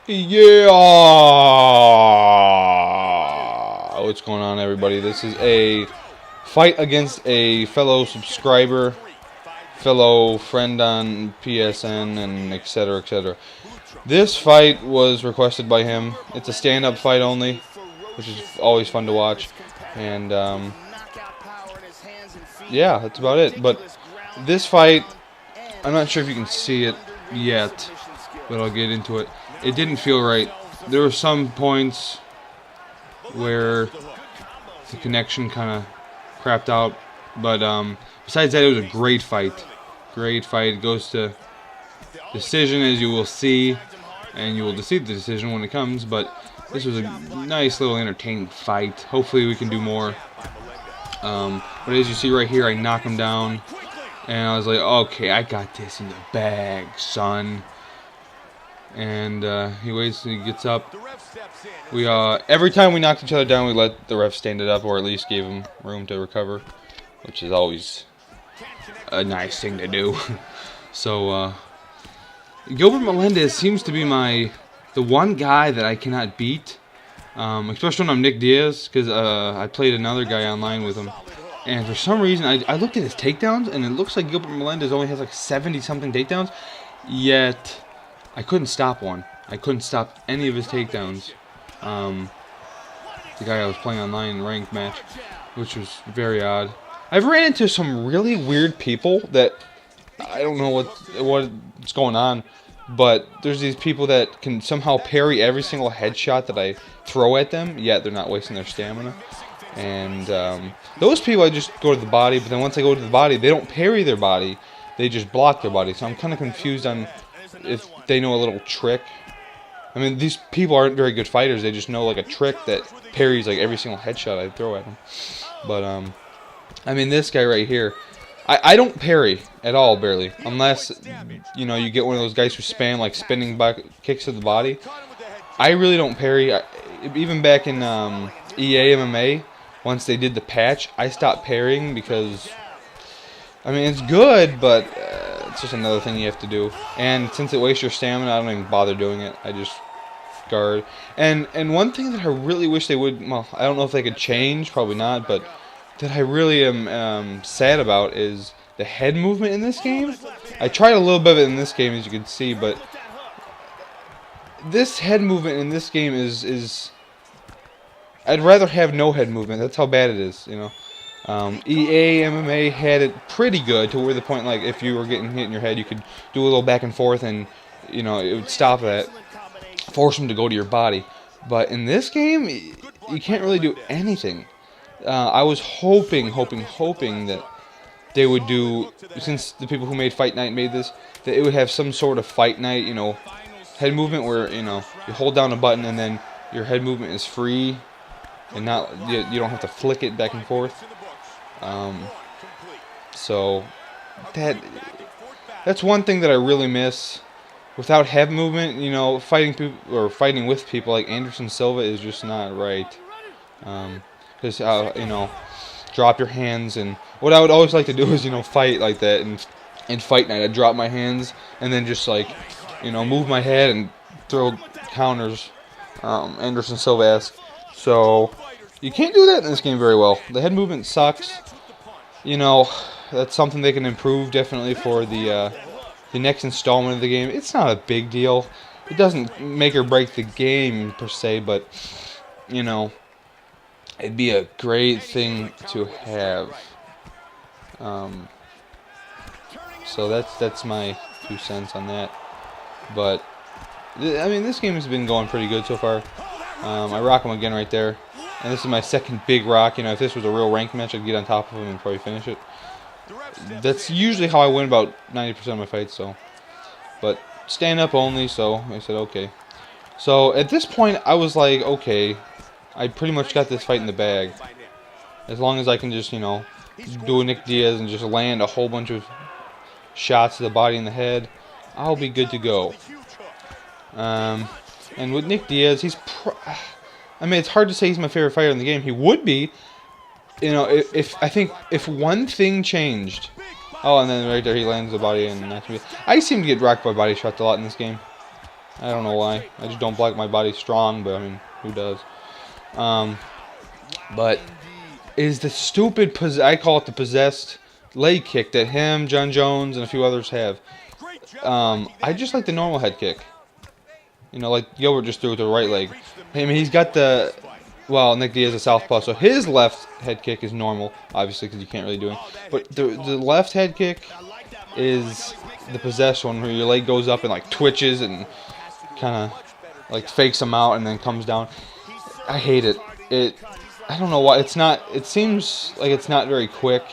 Yeah! What's going on, everybody? This is a fight against a fellow subscriber, fellow friend on PSN, and etc., etc. This fight was requested by him. It's a stand-up fight only, which is always fun to watch. And, yeah, that's about it. But this fight, I'm not sure if you can see it yet, but I'll get into it. It didn't feel right. There were some points where the connection kind of crapped out, but besides that, it was a great fight. Great fight. It goes to decision, as you will see, and you will see the decision when it comes, but this was a nice little entertaining fight. Hopefully we can do more. But as you see right here, I knock him down, and I was like, okay, I got this in the bag, son. And he waits and he gets up. We every time we knocked each other down, we let the ref stand it up, or at least gave him room to recover, which is always a nice thing to do. So Gilbert Melendez seems to be the one guy that I cannot beat, especially when I'm Nick Diaz, because I played another guy online with him, and for some reason I looked at his takedowns, and it looks like Gilbert Melendez only has like 70-something takedowns, yet I couldn't stop one. I couldn't stop any of his takedowns. The guy I was playing online in a ranked match, which was very odd. I've ran into some really weird people that I don't know what's going on, but there's these people that can somehow parry every single headshot that I throw at them, yet they're not wasting their stamina. And those people, I just go to the body, but then once I go to the body, they don't parry their body, they just block their body. So I'm kind of confused on if they know a little trick. I mean, these people aren't very good fighters. They just know like a trick that parries like every single headshot I throw at them. But I mean, this guy right here, I don't parry at all, barely, unless you get one of those guys who spam like spinning back kicks to the body. I really don't parry. Even back in EA MMA, once they did the patch, I stopped parrying because, I mean, it's good, but it's just another thing you have to do. And since it wastes your stamina, I don't even bother doing it. I just guard. And one thing that I really wish they would, well, I don't know if they could change, probably not, but that I really am sad about is the head movement in this game. I tried a little bit of it in this game, as you can see, but this head movement in this game is I'd rather have no head movement. That's how bad it is, EA MMA had it pretty good to where the point, like, if you were getting hit in your head, you could do a little back and forth, and it would stop that, force them to go to your body. But in this game, you can't really do anything. I was hoping that they would do, since the people who made Fight Night made this, that it would have some sort of Fight Night, head movement where you hold down a button and then your head movement is free, and not you don't have to flick it back and forth. So that's one thing that I really miss. Without head movement, fighting people or fighting with people like Anderson Silva is just not right. Because drop your hands, and what I would always like to do is fight like that, and in Fight Night I'd drop my hands and then just like move my head and throw counters, Anderson Silva-esque. So you can't do that in this game very well. The head movement sucks. That's something they can improve definitely for the next installment of the game. It's not a big deal. It doesn't make or break the game per se, but it'd be a great thing to have. So that's my 2 cents on that. But I mean, this game has been going pretty good so far. I rock him again right there. And this is my second big rock. If this was a real ranked match, I'd get on top of him and probably finish it. That's usually how I win about 90% of my fights. So, but stand up only. So I said okay. So at this point, I was like, okay, I pretty much got this fight in the bag. As long as I can just do a Nick Diaz and just land a whole bunch of shots to the body and the head, I'll be good to go. And with Nick Diaz, I mean, it's hard to say he's my favorite fighter in the game. He would be, if one thing changed. Oh, and then right there he lands the body and knocks me. I seem to get rocked by body shots a lot in this game. I don't know why. I just don't feel like my body's strong, but I mean, who does? But is the stupid, I call it the possessed leg kick that him, John Jones, and a few others have. I just like the normal head kick. You know, like Gilbert just threw with the right leg. I mean, he's got the... Well, Nick Diaz is a southpaw, so his left head kick is normal, obviously, because you can't really do it. But the left head kick is the possessed one, where your leg goes up and, like, twitches and kind of, like, fakes them out and then comes down. I hate it. I don't know why. It's not... It seems like it's not very quick.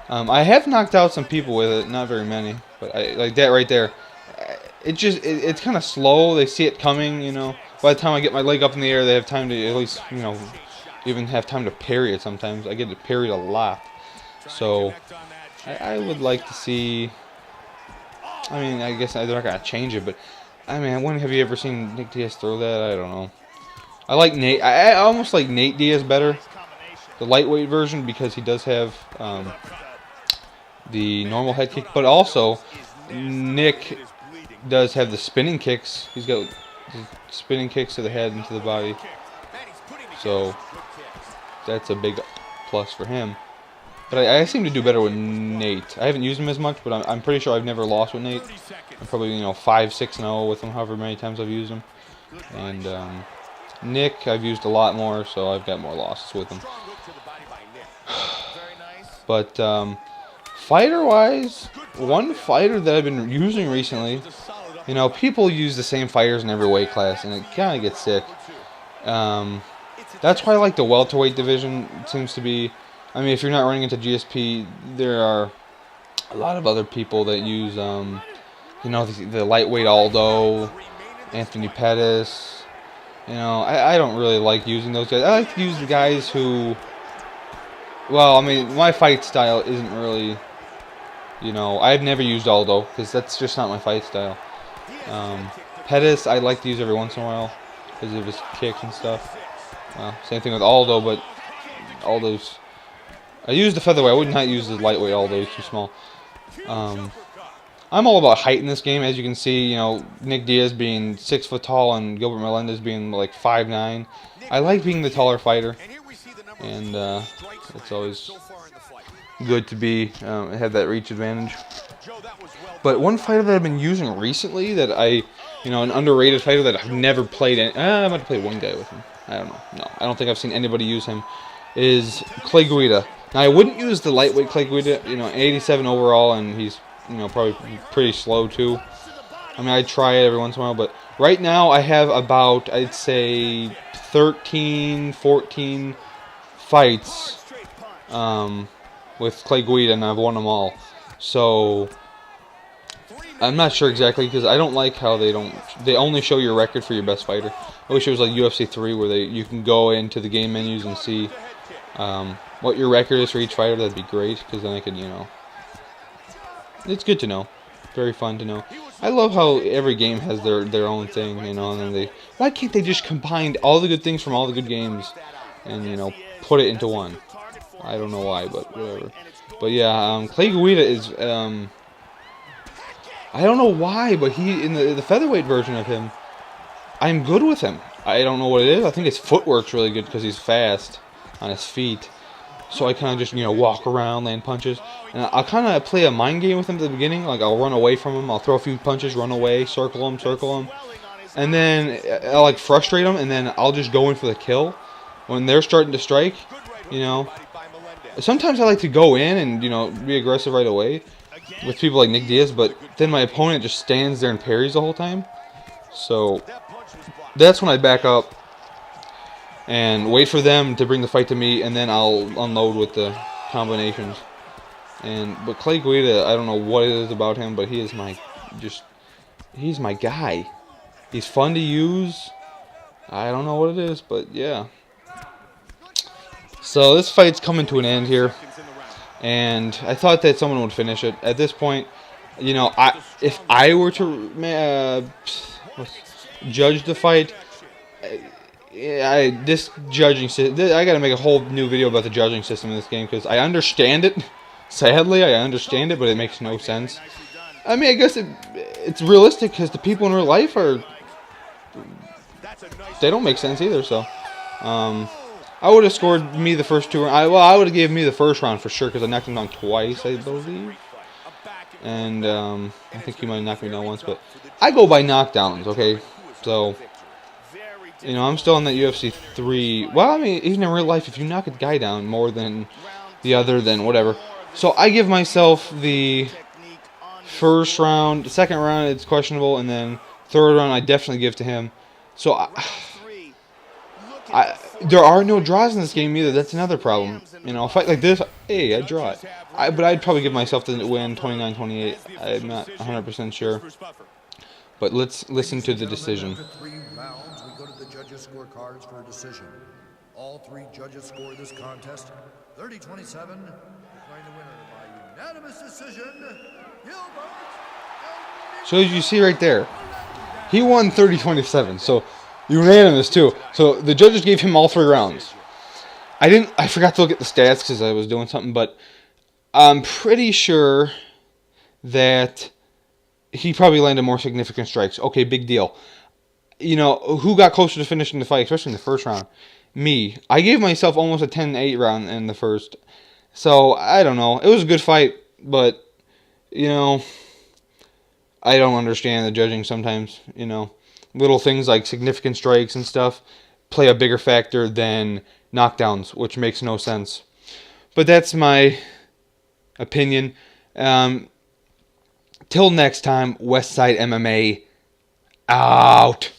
I have knocked out some people with it, not very many. But like that right there. It's kind of slow. They see it coming, you know. By the time I get my leg up in the air, they have time to at least, you know, even have time to parry it sometimes. I get it parried a lot. So, I would like to see... I mean, I guess they're not going to change it, but... I mean, when have you ever seen Nick Diaz throw that? I don't know. I like Nate. I almost like Nate Diaz better. The lightweight version, because he does have the normal head kick. But also, Nick does have the spinning kicks. He's got the spinning kicks to the head and to the body. So, that's a big plus for him. But I seem to do better with Nate. I haven't used him as much, but I'm pretty sure I've never lost with Nate. I'm probably, you know, 5-6-0 with him, however many times I've used him. And Nick, I've used a lot more, so I've got more losses with him. But fighter-wise, one fighter that I've been using recently, you know, people use the same fighters in every weight class, and it kind of gets sick. That's why I like the welterweight division. It seems to be... I mean, if you're not running into GSP, there are a lot of other people that use, you know, the lightweight Aldo, Anthony Pettis. You know, I don't really like using those guys. I like to use the guys who... Well, I mean, my fight style isn't really... You know, I've never used Aldo, because that's just not my fight style. Pettis, I like to use every once in a while, because of his kicks and stuff. Same thing with Aldo, but Aldo's... I use the featherweight. I would not use the lightweight Aldo. He's too small. I'm all about height in this game. As you can see, you know, Nick Diaz being 6 foot tall and Gilbert Melendez being like 5'9". I like being the taller fighter, and it's always good to be have that reach advantage. But one fighter that I've been using recently that you know, an underrated fighter that I've never played. I might have played one guy with him. I don't know. No, I don't think I've seen anybody use him. Is Clay Guida. Now, I wouldn't use the lightweight Clay Guida, you know, 87 overall, and he's, you know, probably pretty slow, too. I mean, I try it every once in a while, but right now I have about, I'd say, 13, 14 fights with Clay Guida, and I've won them all. So, I'm not sure exactly, because I don't like how they only show your record for your best fighter. I wish it was like UFC 3, where you can go into the game menus and see what your record is for each fighter. That'd be great, because then I could, you know, it's good to know. Very fun to know. I love how every game has their own thing, you know, and then why can't they just combine all the good things from all the good games and, you know, put it into one? I don't know why, but whatever. But yeah, Clay Guida is, I don't know why, but he, in the featherweight version of him, I'm good with him. I don't know what it is. I think his footwork's really good because he's fast on his feet. So I kind of just, you know, walk around, land punches. And I'll kind of play a mind game with him at the beginning. Like, I'll run away from him. I'll throw a few punches, run away, circle him. And then I'll, like, frustrate him, and then I'll just go in for the kill. When they're starting to strike, you know. Sometimes I like to go in and, you know, be aggressive right away with people like Nick Diaz. But then my opponent just stands there and parries the whole time. So that's when I back up and wait for them to bring the fight to me, and then I'll unload with the combinations. But Clay Guida, I don't know what it is about him, but he is he's my guy. He's fun to use. I don't know what it is, but yeah. So this fight's coming to an end here, and I thought that someone would finish it. At this point, you know, if I were to judge the fight, this judging system, I got to make a whole new video about the judging system in this game, because I understand it. Sadly, I understand it, but it makes no sense. I mean, I guess it's realistic, because the people in real life are they don't make sense either. So, I would have scored me the first 2 rounds. I would have gave me the first round for sure because I knocked him down twice, I believe. And I think he might have knocked me down once, but I go by knockdowns, okay? So, you know, I'm still in that UFC 3. Well, I mean, even in real life, if you knock a guy down more than the other, then whatever. So I give myself the first round. The second round, it's questionable, and then third round, I definitely give to him. So there are no draws in this game either. That's another problem. You know, a fight like this, hey, I draw it. But I'd probably give myself the win 29-28. I'm not 100% sure. But let's listen to the decision. After 3 rounds, we go to the judges' scorecards for a decision. All 3 judges score this contest 30-27. Declaring the winner by unanimous decision, Gilbert. So as you see right there, he won 30-27. So unanimous too. So the judges gave him all 3 rounds. I forgot to look at the stats because I was doing something, but I'm pretty sure that he probably landed more significant strikes. Okay, big deal. You know, who got closer to finishing the fight, especially in the first round? Me. I gave myself almost a 10-8 round in the first. So, I don't know. It was a good fight, but, you know, I don't understand the judging sometimes, you know. Little things like significant strikes and stuff play a bigger factor than knockdowns, which makes no sense. But that's my opinion. Till next time, Westside MMA out.